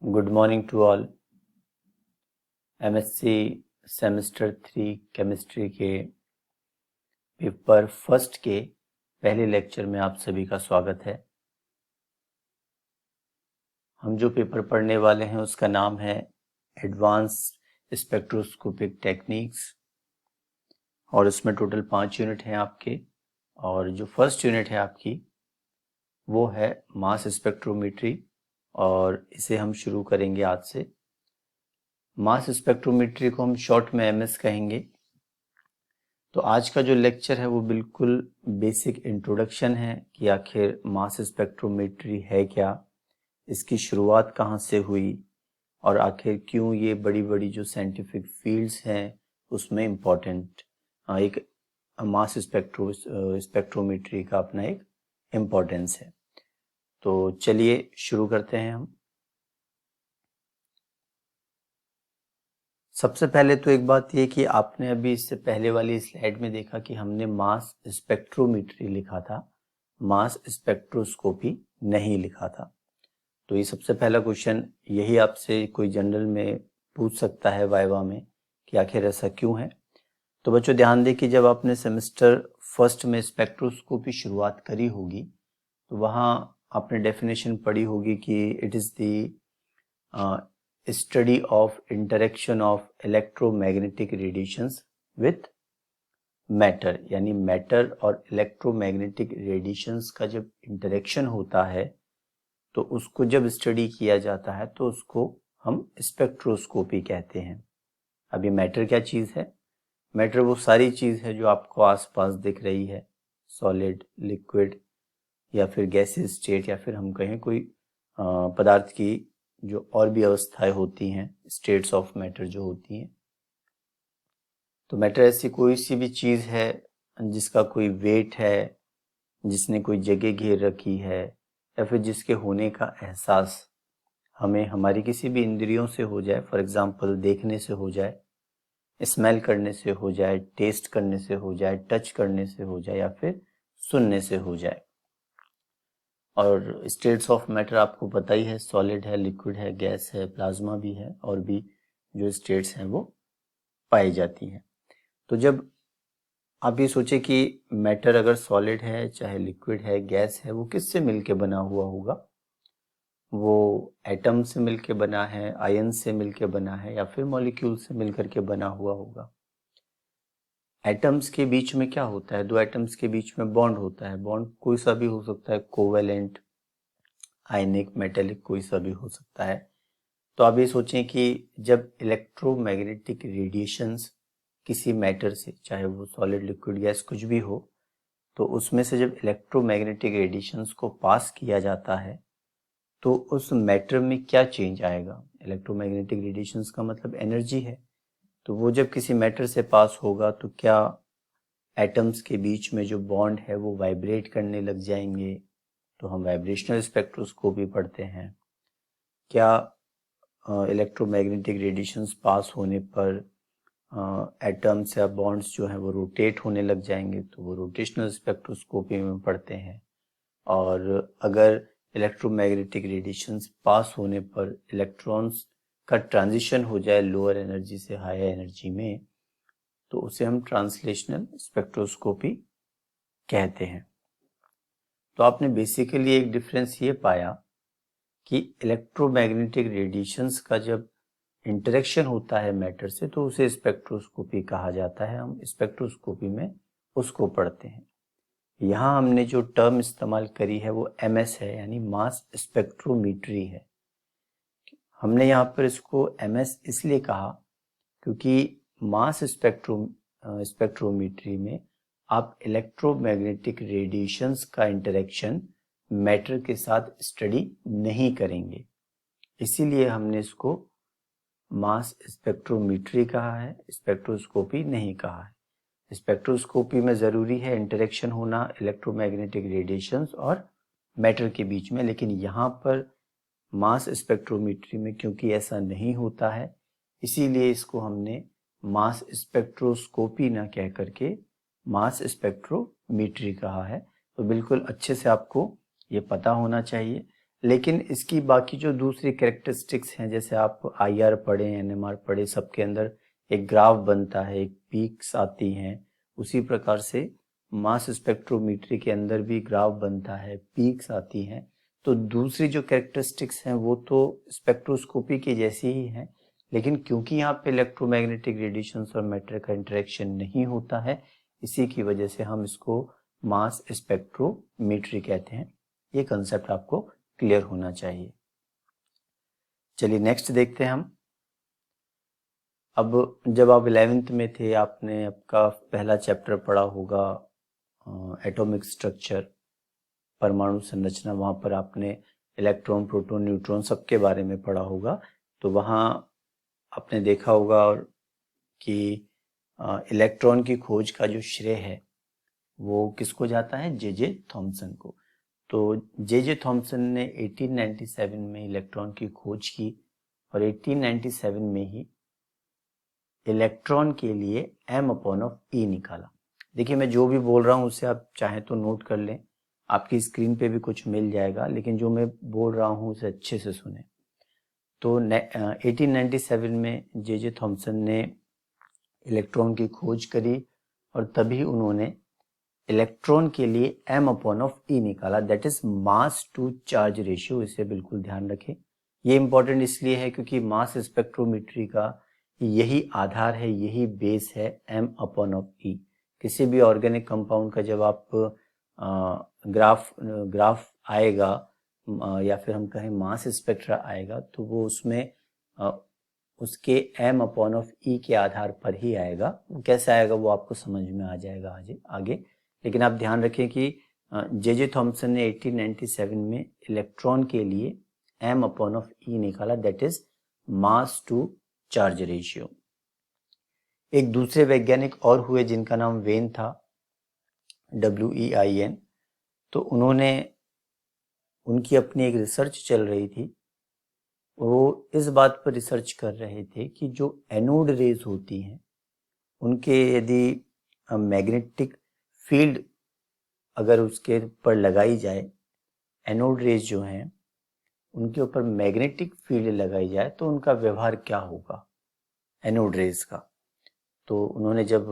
Good morning to all. MSc semester 3 chemistry के paper first के पहले लेक्चर में आप सभी का स्वागत है। हम जो पेपर पढ़ने वाले हैं उसका नाम है एडवांस्ड स्पेक्ट्रोस्कोपिक टेक्निक्स और उसमें टोटल 5 यूनिट हैं आपके। और जो फर्स्ट यूनिट है आपकी वो है मास स्पेक्ट्रोमेट्री और इसे हम शुरू करेंगे आज से। मास स्पेक्ट्रोमेट्री को हम शॉर्ट में एमएस कहेंगे। तो आज का जो लेक्चर है वो बिल्कुल बेसिक इंट्रोडक्शन है कि आखिर मास स्पेक्ट्रोमेट्री है क्या, इसकी शुरुआत कहाँ से हुई और आखिर क्यों ये बड़ी बड़ी जो साइंटिफिक फील्ड्स हैं उसमें इम्पोर्टेंट एक मास स्पेक्ट्रोमेट्री का अपना एक इम्पोर्टेंस है। तो चलिए शुरू करते हैं हम। सबसे पहले तो एक बात ये कि आपने अभी इससे पहले वाली स्लाइड में देखा कि हमने मास स्पेक्ट्रोमेट्री लिखा था, मास स्पेक्ट्रोस्कोपी नहीं लिखा था। तो ये सबसे पहला क्वेश्चन यही आपसे कोई जनरल में पूछ सकता है वाइवा में कि आखिर ऐसा क्यों है। तो बच्चों ध्यान दें कि जब आपने सेमेस्टर फर्स्ट में स्पेक्ट्रोस्कोपी शुरुआत करी होगी तो वहाँ आपने डेफिनेशन पढ़ी होगी कि it is the study of interaction of electromagnetic radiations with matter, यानी मैटर और इलेक्ट्रोमैग्नेटिक रेडिएशंस का जब इंटरेक्शन होता है तो उसको जब स्टडी किया जाता है तो उसको हम स्पेक्ट्रोस्कोपी कहते हैं। अभी मैटर क्या चीज़ है? मैटर वो सारी चीज़ है जो आपको आसपास दिख रही है, सॉलिड, लिक्विड या फिर गैसेस स्टेट, या फिर हम कहें कोई पदार्थ की जो और भी अवस्थाएं होती हैं, स्टेट्स ऑफ मैटर जो होती हैं। तो मैटर ऐसी कोई सी भी चीज़ है जिसका कोई वेट है, जिसने कोई जगह घेर रखी है, या फिर जिसके होने का एहसास हमें हमारी किसी भी इंद्रियों से हो जाए, फॉर एग्जांपल देखने से हो जाए, स्मेल करने से हो जाए, टेस्ट करने से हो जाए, टच करने से हो जाए या फिर सुनने से हो जाए। और स्टेट्स ऑफ मैटर आपको पता ही है, सॉलिड है, लिक्विड है, गैस है, प्लाज्मा भी है, और भी जो स्टेट्स हैं वो पाई जाती हैं। तो जब आप ये सोचे कि मैटर अगर सॉलिड है, चाहे लिक्विड है, गैस है, वो किससे मिलके बना हुआ होगा? वो एटम से मिलके बना है, आयन से मिलके बना है, या फिर मॉलिक्यूल से मिलकर के बना हुआ होगा। एटम्स के बीच में क्या होता है? दो एटम्स के बीच में बॉन्ड होता है। बॉन्ड कोई सा भी हो सकता है, कोवेलेंट, आयनिक, मेटेलिक, कोई सा भी हो सकता है। तो आप ये सोचें कि जब इलेक्ट्रोमैग्नेटिक रेडिएशंस किसी मैटर से, चाहे वो सॉलिड, लिक्विड, गैस कुछ भी हो, तो उसमें से जब इलेक्ट्रोमैग्नेटिक रेडिएशंस को पास किया जाता है तो उस मैटर में क्या चेंज आएगा? इलेक्ट्रोमैग्नेटिक रेडिएशंस का मतलब एनर्जी है। तो वो जब किसी मैटर से पास होगा तो क्या एटम्स के बीच में जो बॉन्ड है वो वाइब्रेट करने लग जाएंगे? तो हम वाइब्रेशनल स्पेक्ट्रोस्कोपी पढ़ते हैं। क्या इलेक्ट्रोमैग्नेटिक रेडिएशंस पास होने पर एटम्स या बॉन्ड्स जो हैं वो रोटेट होने लग जाएंगे? तो वो रोटेशनल स्पेक्ट्रोस्कोपी में पढ़ते हैं। और अगर इलेक्ट्रोमैग्नेटिक रेडिएशंस पास होने पर इलेक्ट्रॉन्स का ट्रांजिशन हो जाए लोअर एनर्जी से हायर एनर्जी में, तो उसे हम ट्रांसलेशनल स्पेक्ट्रोस्कोपी कहते हैं। तो आपने बेसिकली एक डिफरेंस ये पाया कि इलेक्ट्रोमैग्नेटिक रेडिएशंस का जब इंटरेक्शन होता है मैटर से तो उसे स्पेक्ट्रोस्कोपी कहा जाता है। हम स्पेक्ट्रोस्कोपी में उसको पढ़ते हैं। यहाँ हमने जो टर्म इस्तेमाल करी है वो एमएस है, यानी मास स्पेक्ट्रोमेट्री है। हमने यहाँ पर इसको एमएस इसलिए कहा क्योंकि मास स्पेक्ट्रोमेट्री में आप इलेक्ट्रोमैग्नेटिक रेडिएशंस का इंटरेक्शन मैटर के साथ स्टडी नहीं करेंगे, इसीलिए हमने इसको मास स्पेक्ट्रोमेट्री कहा है, स्पेक्ट्रोस्कोपी नहीं कहा है। स्पेक्ट्रोस्कोपी में ज़रूरी है इंटरेक्शन होना इलेक्ट्रोमैग्नेटिक रेडिएशंस और मैटर के बीच में, लेकिन यहाँ पर मास स्पेक्ट्रोमेट्री में क्योंकि ऐसा नहीं होता है, इसीलिए इसको हमने मास स्पेक्ट्रोस्कोपी ना कह करके मास स्पेक्ट्रोमेट्री कहा है। तो बिल्कुल अच्छे से आपको ये पता होना चाहिए। लेकिन इसकी बाकी जो दूसरी कैरेक्टरिस्टिक्स हैं, जैसे आप IR पढ़े, NMR पढ़े, सबके अंदर एक ग्राफ बनता है, एक पीक्स आती हैं, उसी प्रकार से मास स्पेक्ट्रोमीट्री के अंदर भी ग्राफ बनता है, पीक्स आती हैं। तो दूसरी जो कैरेक्टरिस्टिक्स हैं वो तो स्पेक्ट्रोस्कोपी की जैसी ही हैं, लेकिन क्योंकि यहाँ पे इलेक्ट्रोमैग्नेटिक रेडिएशंस और मैटर का इंटरेक्शन नहीं होता है, इसी की वजह से हम इसको मास स्पेक्ट्रोमीट्री कहते हैं। ये कंसेप्ट आपको क्लियर होना चाहिए। चलिए नेक्स्ट देखते हैं हम। अब जब आप 11th में थे, आपने आपका पहला चैप्टर पढ़ा होगा एटॉमिक स्ट्रक्चर, परमाणु संरचना। वहाँ पर आपने इलेक्ट्रॉन, प्रोटॉन, न्यूट्रॉन सबके बारे में पढ़ा होगा। तो वहाँ आपने देखा होगा और कि इलेक्ट्रॉन की खोज का जो श्रेय है वो किसको जाता है? जे थॉमसन को। तो जे थॉमसन ने 1897 में इलेक्ट्रॉन की खोज की और 1897 में ही इलेक्ट्रॉन के लिए m/e निकाला। देखिए मैं जो भी बोल रहा हूँ उसे आप चाहें तो नोट कर लें, आपकी स्क्रीन पे भी कुछ मिल जाएगा, लेकिन जो मैं बोल रहा हूँ उसे अच्छे से सुने। तो 1897 में जे थॉमसन ने इलेक्ट्रॉन की खोज करी और तभी उन्होंने इलेक्ट्रॉन के लिए m/e निकाला, that is mass to charge ratio. इसे बिल्कुल ध्यान रखें। ये इंपॉर्टेंट इसलिए है क्योंकि मास स्पेक्ट्रोमेट्री का यही आधार है, यही बेस है, m/e। किसी भी ऑर्गेनिक कंपाउंड का जब आप ग्राफ आएगा या फिर हम कहें मास स्पेक्ट्रा आएगा, तो वो उसमें उसके m/e के आधार पर ही आएगा। वो कैसे आएगा वो आपको समझ में आ जाएगा आगे। लेकिन आप ध्यान रखें कि जे थॉमसन ने 1897 में इलेक्ट्रॉन के लिए m/e निकाला, that is mass to charge ratio. एक दूसरे वैज्ञानिक और हुए जिनका नाम वेन था, WEIN। तो उनकी अपनी एक रिसर्च चल रही थी। वो इस बात पर रिसर्च कर रहे थे कि जो एनोड रेज होती हैं उनके यदि मैग्नेटिक फील्ड अगर उसके ऊपर लगाई जाए, एनोड रेज जो हैं उनके ऊपर मैग्नेटिक फील्ड लगाई जाए तो उनका व्यवहार क्या होगा एनोड रेज का। तो उन्होंने जब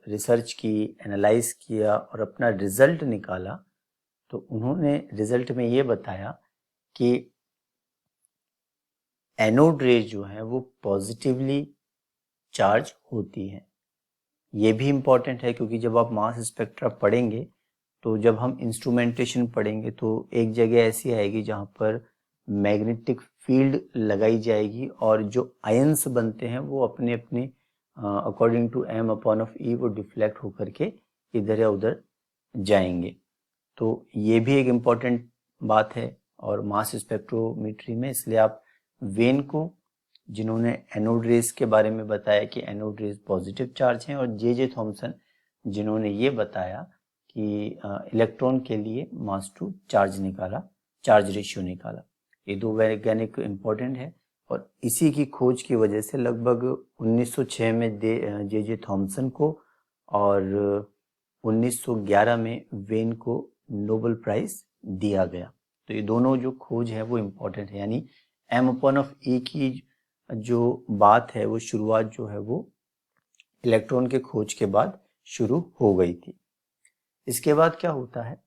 रिसर्च की, एनालाइज किया और अपना रिजल्ट निकाला, तो उन्होंने रिजल्ट में ये बताया कि एनोड रेज जो है वो पॉजिटिवली चार्ज होती हैं। ये भी इम्पॉर्टेंट है क्योंकि जब आप मास स्पेक्ट्रा पढ़ेंगे तो जब हम इंस्ट्रूमेंटेशन पढ़ेंगे तो एक जगह ऐसी आएगी जहाँ पर मैग्नेटिक फील्ड लगाई जाएगी और जो आयंस बनते हैं वो अपने अपने अकॉर्डिंग टू m/e वो डिफ्लेक्ट होकर के इधर या उधर जाएंगे। तो ये भी एक इम्पॉर्टेंट बात है और मास स्पेक्ट्रोमेट्री में, इसलिए आप वेन को, जिन्होंने एनोड रेज के बारे में बताया कि एनोड रेज पॉजिटिव चार्ज हैं, और जे थॉमसन जिन्होंने ये बताया कि इलेक्ट्रॉन के लिए मास टू चार्ज निकाला, चार्ज रेशियो निकाला। ये दो वैज्ञानिक इम्पोर्टेंट है और इसी की खोज की वजह से लगभग 1906 में जे थॉमसन को और 1911 में वेन को नोबेल प्राइज दिया गया। तो ये दोनों जो खोज है वो इम्पोर्टेंट है, यानी m/e की जो बात है वो शुरुआत जो है वो इलेक्ट्रॉन के खोज के बाद शुरू हो गई थी। इसके बाद क्या होता है,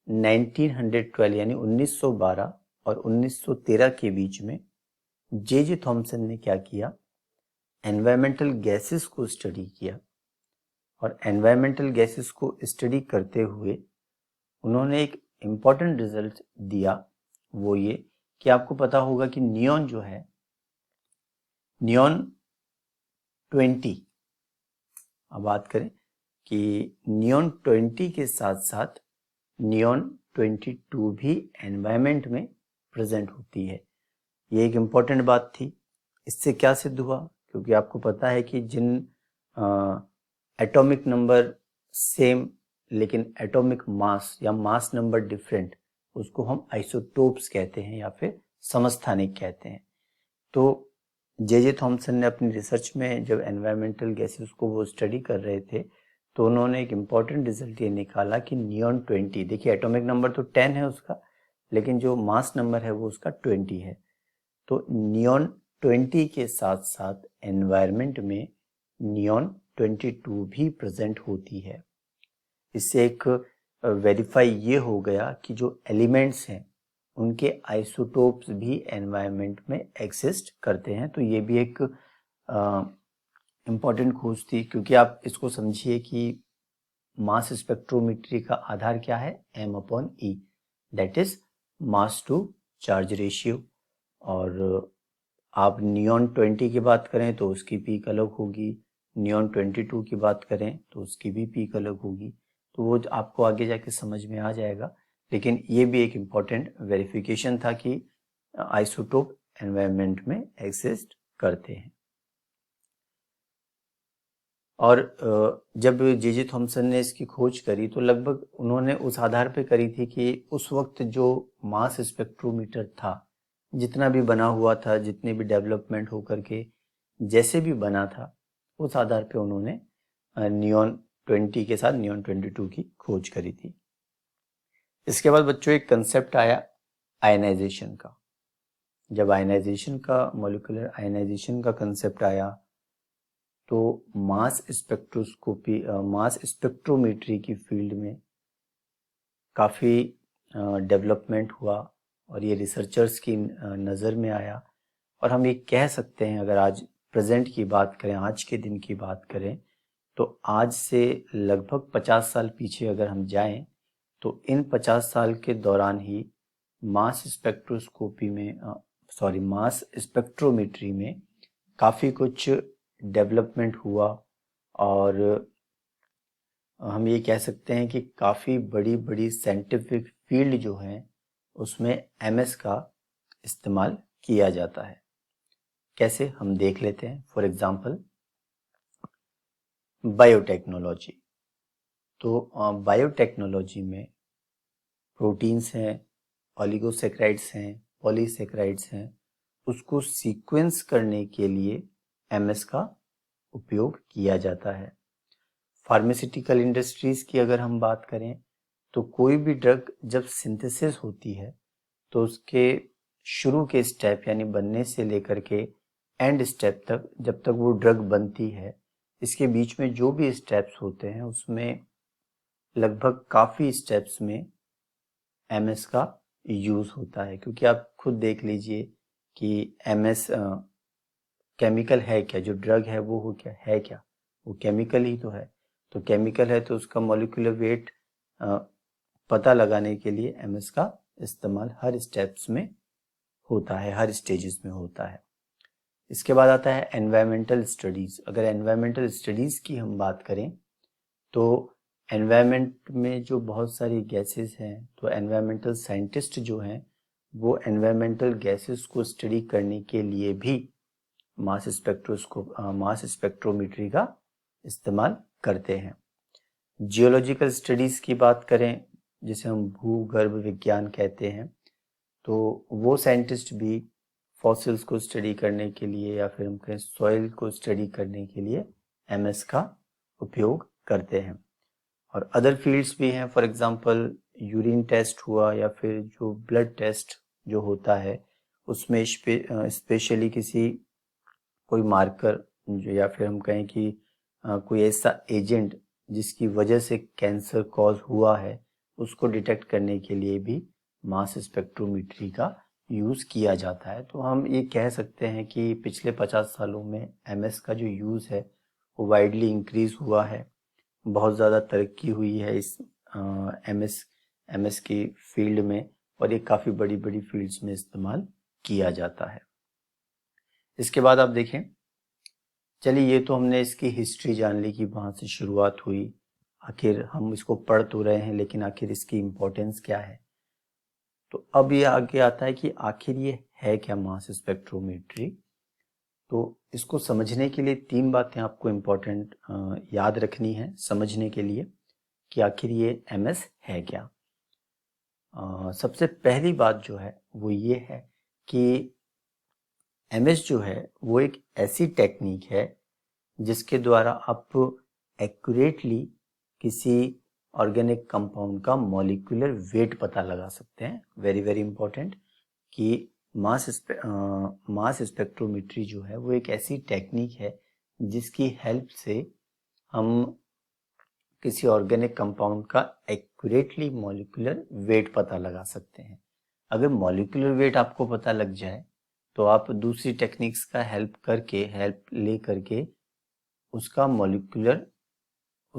1912 यानी 1912 और 1913 के बीच में जे थॉमसन ने क्या किया, एनवायरमेंटल गैसेस को स्टडी किया और एनवायरमेंटल गैसेस को स्टडी करते हुए उन्होंने एक इम्पॉर्टेंट रिजल्ट दिया। वो ये कि आपको पता होगा कि नियॉन जो है, नियॉन 20, अब बात करें कि नियॉन 20 के साथ साथ नियॉन 22 भी एनवायरमेंट में प्रेजेंट होती है। ये एक इम्पॉर्टेंट बात थी। इससे क्या सिद्ध हुआ, क्योंकि आपको पता है कि जिन एटॉमिक नंबर सेम लेकिन एटॉमिक मास या मास नंबर डिफरेंट, उसको हम आइसोटोप्स कहते हैं या फिर समस्थानिक कहते हैं। तो जे थॉमसन ने अपनी रिसर्च में जब एनवायरमेंटल गैसेस को वो स्टडी कर रहे थे तो उन्होंने एक इम्पॉर्टेंट रिजल्ट ये निकाला कि नियॉन 20, देखिए एटॉमिक नंबर तो 10 है उसका, लेकिन जो मास नंबर है वो उसका 20 है। तो नियॉन 20 के साथ साथ एनवायरनमेंट में नियॉन 22 भी प्रेजेंट होती है। इससे एक वेरीफाई ये हो गया कि जो एलिमेंट्स हैं उनके आइसोटोप्स भी एनवायरनमेंट में एग्जिस्ट करते हैं। तो ये भी एक इम्पॉर्टेंट खोज थी, क्योंकि आप इसको समझिए कि मास स्पेक्ट्रोमेट्री का आधार क्या है, m/e, that is mass to charge ratio. और आप नियॉन 20 की बात करें तो उसकी पीक अलग होगी, नियॉन 22 की बात करें तो उसकी भी पीक अलग होगी। तो वो आपको आगे जाके समझ में आ जाएगा, लेकिन ये भी एक इम्पॉर्टेंट वेरिफिकेशन था कि आइसोटोप एनवायरनमेंट में एग्जिस्ट करते हैं। और जब जे थॉमसन ने इसकी खोज करी तो लगभग उन्होंने उस आधार पे करी थी कि उस वक्त जो मास स्पेक्ट्रोमीटर था, जितना भी बना हुआ था, जितने भी डेवलपमेंट होकर के जैसे भी बना था, उस आधार पे उन्होंने नियॉन 20 के साथ नियॉन 22 की खोज करी थी। इसके बाद बच्चों एक कंसेप्ट आया आयनाइजेशन का। जब आयनाइजेशन का, मॉलिक्यूलर आयनाइजेशन का कंसेप्ट आया तो मास स्पेक्ट्रोस्कोपी, मास स्पेक्ट्रोमेट्री की फील्ड में काफ़ी डेवलपमेंट हुआ और ये रिसर्चर्स की नज़र में आया। और हम ये कह सकते हैं, अगर आज प्रेजेंट की बात करें, आज के दिन की बात करें, तो आज से लगभग 50 साल पीछे अगर हम जाएं तो इन 50 साल के दौरान ही मास स्पेक्ट्रोस्कोपी में, मास स्पेक्ट्रोमेट्री में काफ़ी कुछ डेवलपमेंट हुआ। और हम ये कह सकते हैं कि काफ़ी बड़ी बड़ी साइंटिफिक फील्ड जो है उसमें एमएस का इस्तेमाल किया जाता है। कैसे, हम देख लेते हैं। For example biotechnology. तो बायोटेक्नोलॉजी में प्रोटीन्स हैं, ऑलिगोसेक्राइड्स हैं, पॉलीसेक्राइड्स हैं, उसको सीक्वेंस करने के लिए एमएस का उपयोग किया जाता है। फार्मास्यूटिकल इंडस्ट्रीज की अगर हम बात करें तो कोई भी ड्रग जब सिंथेसिस होती है तो उसके शुरू के स्टेप यानी बनने से लेकर के एंड स्टेप तक, जब तक वो ड्रग बनती है, इसके बीच में जो भी स्टेप्स होते हैं उसमें लगभग काफ़ी स्टेप्स में एमएस का यूज़ होता है। क्योंकि आप खुद देख लीजिए कि एमएस केमिकल है क्या, जो ड्रग है वो हो क्या है, क्या वो केमिकल ही तो है। तो केमिकल है तो उसका मॉलिक्यूलर वेट पता लगाने के लिए एमएस का इस्तेमाल हर स्टेप्स में होता है, हर स्टेजेस में होता है। इसके बाद आता है एनवायरमेंटल स्टडीज। अगर एनवायरमेंटल स्टडीज की हम बात करें तो एनवायरमेंट में जो बहुत सारी गैसेस हैं, तो एनवायरमेंटल साइंटिस्ट जो हैं वो एनवायरमेंटल गैसेस को स्टडी करने के लिए भी मास स्पेक्ट्रोमेट्री का इस्तेमाल करते हैं। जियोलॉजिकल स्टडीज की बात करें, जिसे हम भूगर्भ विज्ञान कहते हैं, तो वो साइंटिस्ट भी फॉसिल्स को स्टडी करने के लिए या फिर हम कहें सॉइल को स्टडी करने के लिए एमएस का उपयोग करते हैं। और अदर फील्ड्स भी हैं, फॉर एग्जांपल यूरिन टेस्ट हुआ या फिर जो ब्लड टेस्ट जो होता है उसमें स्पेशली किसी कोई मार्कर जो, या फिर हम कहें कि कोई ऐसा एजेंट जिसकी वजह से कैंसर कॉज हुआ है, उसको डिटेक्ट करने के लिए भी मास स्पेक्ट्रोमेट्री का यूज़ किया जाता है। तो हम ये कह सकते हैं कि पिछले 50 सालों में एमएस का जो यूज़ है वो वाइडली इंक्रीज हुआ है, बहुत ज़्यादा तरक्की हुई है इस एमएस की फील्ड में, और ये काफ़ी बड़ी बड़ी फील्ड्स में इस्तेमाल किया जाता है। इसके बाद आप देखें, चलिए ये तो हमने इसकी हिस्ट्री जान ली कि वहाँ से शुरुआत हुई, आखिर हम इसको पढ़ तो रहे हैं लेकिन आखिर इसकी इम्पोर्टेंस क्या है। तो अब ये आगे आता है कि आखिर ये है क्या मास स्पेक्ट्रोमेट्री। तो इसको समझने के लिए 3 बातें आपको इम्पोर्टेंट याद रखनी है समझने के लिए कि आखिर ये एमएस है क्या। सबसे पहली बात जो है वो ये है कि एमएस जो है वो एक ऐसी टेक्निक है जिसके द्वारा आप एक्यूरेटली किसी ऑर्गेनिक कंपाउंड का मॉलिक्यूलर वेट पता लगा सकते हैं। वेरी वेरी इंपॉर्टेंट कि मास स्पेक्ट्रोमेट्री जो है वो एक ऐसी टेक्निक है जिसकी हेल्प से हम किसी ऑर्गेनिक कंपाउंड का एक्यूरेटली मॉलिक्यूलर वेट पता लगा सकते हैं। अगर मॉलिक्यूलर वेट आपको पता लग जाए तो आप दूसरी टेक्निक्स का हेल्प ले करके उस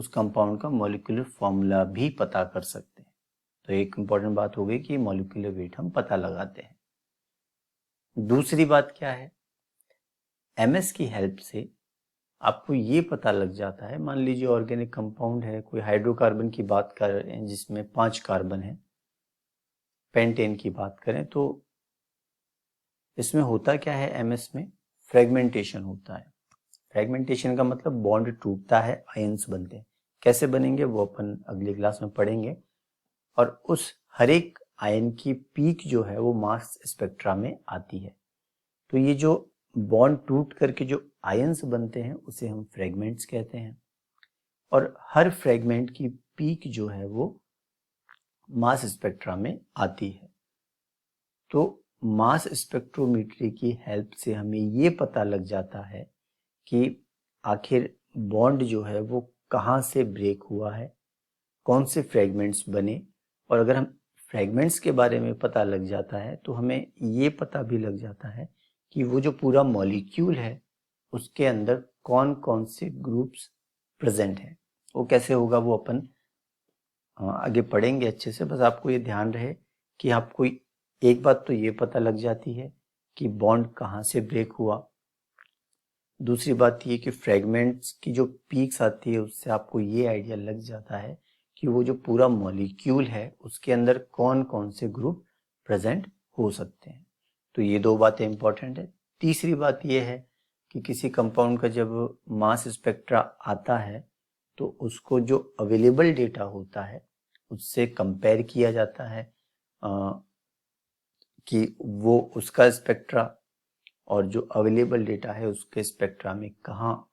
कंपाउंड का मॉलिक्यूलर फॉर्मूला भी पता कर सकते हैं। तो एक इंपॉर्टेंट बात हो गई कि मॉलिक्यूलर वेट हम पता लगाते हैं। दूसरी बात क्या है, एमएस की हेल्प से आपको ये पता लग जाता है, मान लीजिए ऑर्गेनिक कंपाउंड है, कोई हाइड्रोकार्बन की बात कर रहे हैं जिसमें 5 कार्बन है, पेंटेन की बात करें तो इसमें होता क्या है, एमएस में फ्रेगमेंटेशन होता है। फ्रेगमेंटेशन का मतलब बॉन्ड टूटता है, आयंस बनते हैं। कैसे बनेंगे वो अपन अगली क्लास में पढ़ेंगे। और उस हर एक आयन की पीक जो है वो मास स्पेक्ट्रा में आती है। तो ये जो बॉन्ड टूट करके जो आयंस बनते हैं उसे हम फ्रेगमेंट्स कहते हैं। और हर फ्रेगमेंट की पीक जो है वो मास स्पेक्ट्रा में आती है। तो मास स्पेक्ट्रोमेट्री की हेल्प से हमें ये पता लग जाता है कि आखिर बॉन्ड जो है वो कहाँ से ब्रेक हुआ है, कौन से फ्रेगमेंट्स बने। और अगर हम फ्रेगमेंट्स के बारे में पता लग जाता है तो हमें ये पता भी लग जाता है कि वो जो पूरा मॉलिक्यूल है उसके अंदर कौन कौन से ग्रुप्स प्रेजेंट हैं। वो कैसे होगा वो अपन आगे पढ़ेंगे अच्छे से। बस आपको ये ध्यान रहे कि आपको एक बात तो ये पता लग जाती है कि बॉन्ड कहाँ से ब्रेक हुआ। दूसरी बात ये कि फ्रेगमेंट्स की जो पीक्स आती है उससे आपको ये आइडिया लग जाता है कि वो जो पूरा मॉलिक्यूल है उसके अंदर कौन कौन से ग्रुप प्रेजेंट हो सकते हैं। तो ये दो बातें इंपॉर्टेंट है। तीसरी बात ये है कि किसी कंपाउंड का जब मास स्पेक्ट्रा आता है तो उसको जो अवेलेबल डेटा होता है उससे कंपेयर किया जाता है कि वो उसका स्पेक्ट्रा और जो अवेलेबल डेटा है उसके स्पेक्ट्रा में कहाँ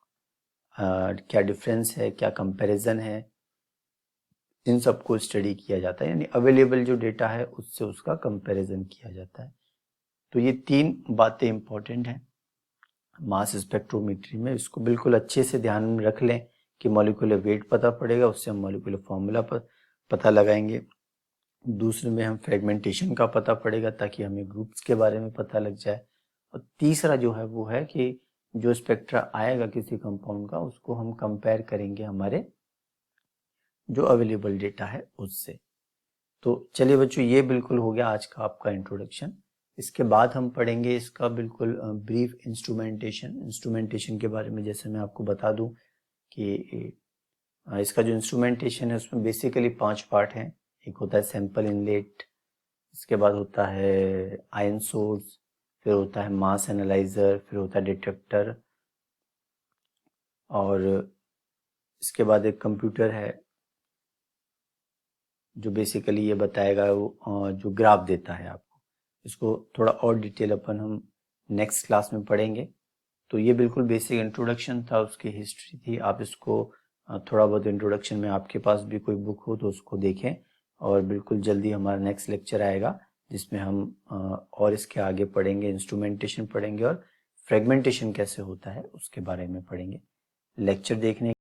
क्या डिफरेंस है, क्या कंपैरिजन है, इन सबको स्टडी किया जाता है। यानी अवेलेबल जो डेटा है उससे उसका कंपैरिजन किया जाता है। तो ये 3 बातें इंपॉर्टेंट हैं मास स्पेक्ट्रोमेट्री में। इसको बिल्कुल अच्छे से ध्यान में रख लें कि मॉलिक्यूलर वेट पता पड़ेगा, उससे हम मॉलिक्यूलर फॉर्मूला पता लगाएंगे। दूसरे में हम फ्रेगमेंटेशन का पता पड़ेगा ताकि हमें ग्रुप्स के बारे में पता लग जाए। और तीसरा जो है वो है कि जो स्पेक्ट्रा आएगा किसी कंपाउंड का उसको हम कंपेयर करेंगे हमारे जो अवेलेबल डेटा है उससे। तो चलिए बच्चों, ये बिल्कुल हो गया आज का आपका इंट्रोडक्शन। इसके बाद हम पढ़ेंगे इसका बिल्कुल ब्रीफ इंस्ट्रूमेंटेशन के बारे में। जैसे मैं आपको बता दूं कि इसका जो इंस्ट्रूमेंटेशन है उसमें बेसिकली 5 पार्ट हैं। एक होता है सैंपल इनलेट, इसके बाद होता है आयन सोर्स, फिर होता है मास एनालाइजर, फिर होता है डिटेक्टर, और इसके बाद एक कंप्यूटर है जो बेसिकली ये बताएगा, वो जो ग्राफ देता है आपको। इसको थोड़ा और डिटेल अपन हम नेक्स्ट क्लास में पढ़ेंगे। तो ये बिल्कुल बेसिक इंट्रोडक्शन था, उसकी हिस्ट्री थी। आप इसको थोड़ा बहुत इंट्रोडक्शन में आपके पास भी कोई बुक हो तो उसको देखें। और बिल्कुल जल्दी हमारा नेक्स्ट लेक्चर आएगा जिसमें हम और इसके आगे पढ़ेंगे, इंस्ट्रूमेंटेशन पढ़ेंगे और फ्रेगमेंटेशन कैसे होता है उसके बारे में पढ़ेंगे। लेक्चर देखने